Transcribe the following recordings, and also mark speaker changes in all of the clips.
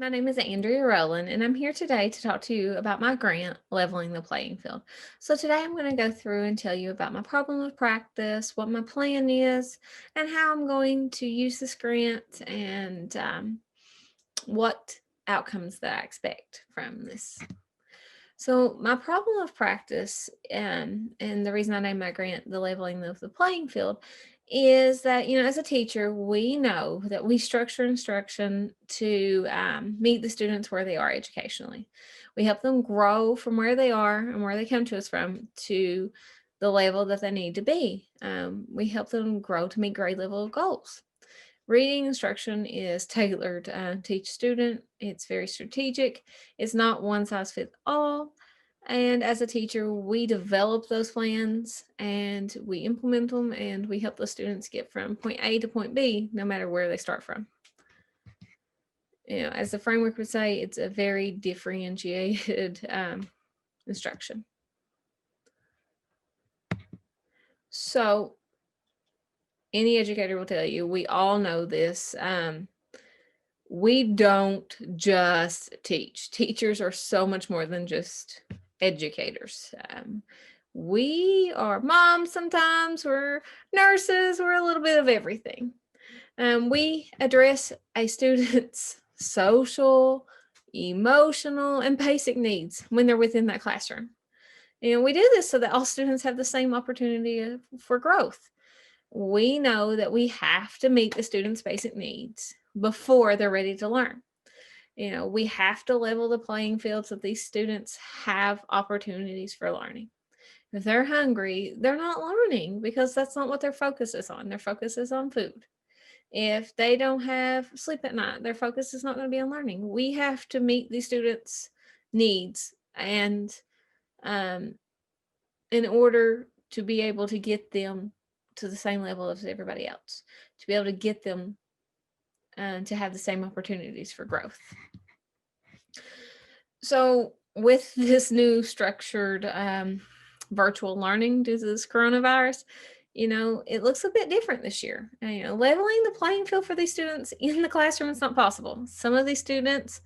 Speaker 1: My name is Andrea Rowland, and I'm here today to talk to you about my grant, Leveling the Playing Field. So, today I'm going to go through and tell you about my problem of practice, what my plan is, and how I'm going to use this grant and what outcomes that I expect from this. So, my problem of practice, and the reason I named my grant the Leveling of the Playing Field, is that, as a teacher, we know that we structure instruction to meet the students where they are educationally. We help them grow from where they are and where they come to us from to the level that they need to be. We help them grow to meet grade level goals. Reading instruction is tailored to each student. It's very strategic. It's not one size fits all. And as a teacher, we develop those plans and we implement them and we help the students get from point A to point B, no matter where they start from. As the framework would say, it's a very differentiated instruction. So, any educator will tell you, we all know this. We don't just teach. Teachers are so much more than just educators. We are moms sometimes, we're nurses, we're a little bit of everything. We address a student's social, emotional, and basic needs when they're within that classroom. And we do this so that all students have the same opportunity for growth. We know that we have to meet the students' basic needs before they're ready to learn. We have to level the playing field so these students have opportunities for learning. If they're hungry, they're not learning because that's not what their focus is on. Their focus is on food. If they don't have sleep at night, their focus is not going to be on learning. We have to meet these students' needs, and in order to be able to get them to the same level as everybody else, to be able to get them to have the same opportunities for growth. So, with this new structured virtual learning due to this coronavirus, it looks a bit different this year. Leveling the playing field for these students in the classroom is not possible. Some of these students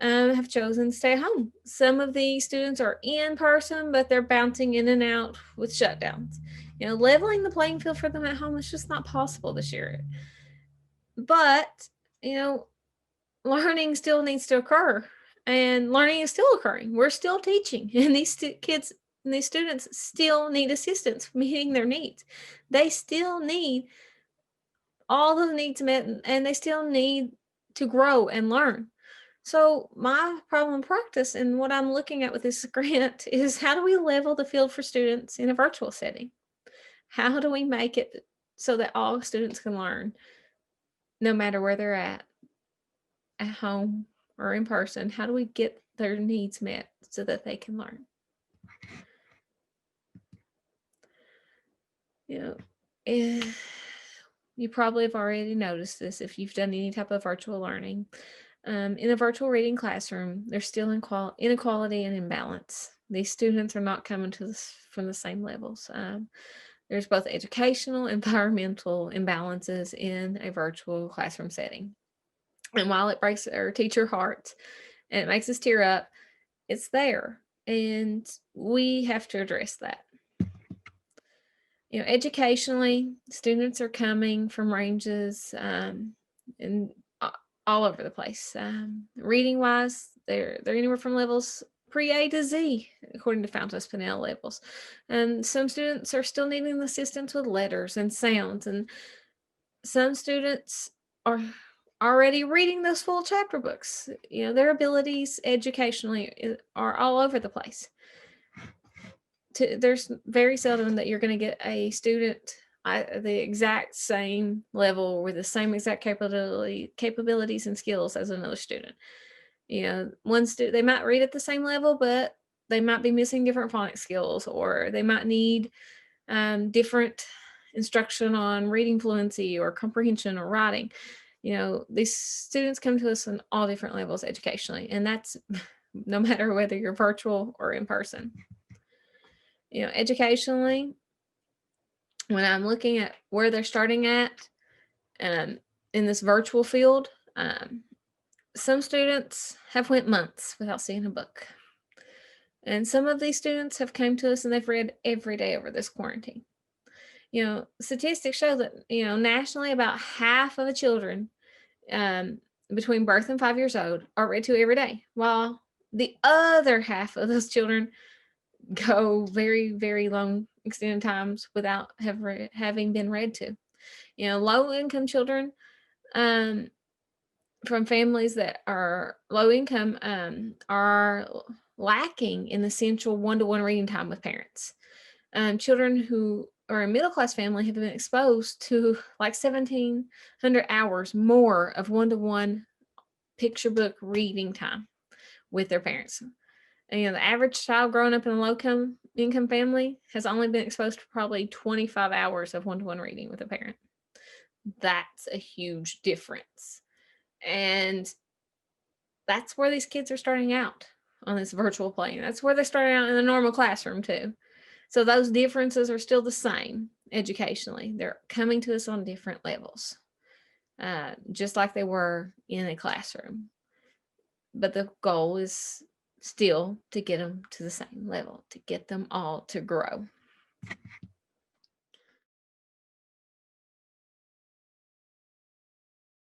Speaker 1: have chosen to stay at home. Some of these students are in person, but they're bouncing in and out with shutdowns. Leveling the playing field for them at home is just not possible this year. But, learning still needs to occur, and learning is still occurring. We're still teaching, and these kids and these students still need assistance meeting their needs. They still need all the needs met, and they still need to grow and learn. So my problem practice and what I'm looking at with this grant is, how do we level the field for students in a virtual setting? How do we make it so that all students can learn no matter where they're at home or in person? How do we get their needs met so that they can learn? You probably have already noticed this if you've done any type of virtual learning. In a virtual reading classroom, there's still inequality and imbalance. These students are not coming to this from the same levels. There's both educational, environmental imbalances in a virtual classroom setting. And while it breaks our teacher hearts and it makes us tear up, it's there. And we have to address that. Educationally, students are coming from ranges and all over the place. Reading wise, they're anywhere from levels pre-A to Z, according to Fountas Pinnell levels. And some students are still needing assistance with letters and sounds, and some students are already reading those full chapter books. Their abilities educationally are all over the place. There's very seldom that you're going to get a student the exact same level with the same exact capabilities and skills as another student. One student, they might read at the same level, but they might be missing different phonics skills, or they might need different instruction on reading fluency or comprehension or writing. These students come to us on all different levels educationally, and that's no matter whether you're virtual or in person. Educationally, when I'm looking at where they're starting at in this virtual field, Some students have went months without seeing a book. And some of these students have come to us and they've read every day over this quarantine. Statistics show that, nationally about half of the children um, between birth and 5 years old are read to every day, while the other half of those children go very, very long extended times without having been read to. Low income children um, from families that are low income are lacking in the essential one-to-one reading time with parents. Children who are a middle class family have been exposed to like 1,700 hours more of one-to-one picture book reading time with their parents. And, the average child growing up in a low income family has only been exposed to probably 25 hours of one-to-one reading with a parent. That's a huge difference. And that's where these kids are starting out on this virtual plane. That's where they're starting out in the normal classroom too. So those differences are still the same educationally. They're coming to us on different levels, just like they were in a classroom. But the goal is still to get them to the same level, to get them all to grow.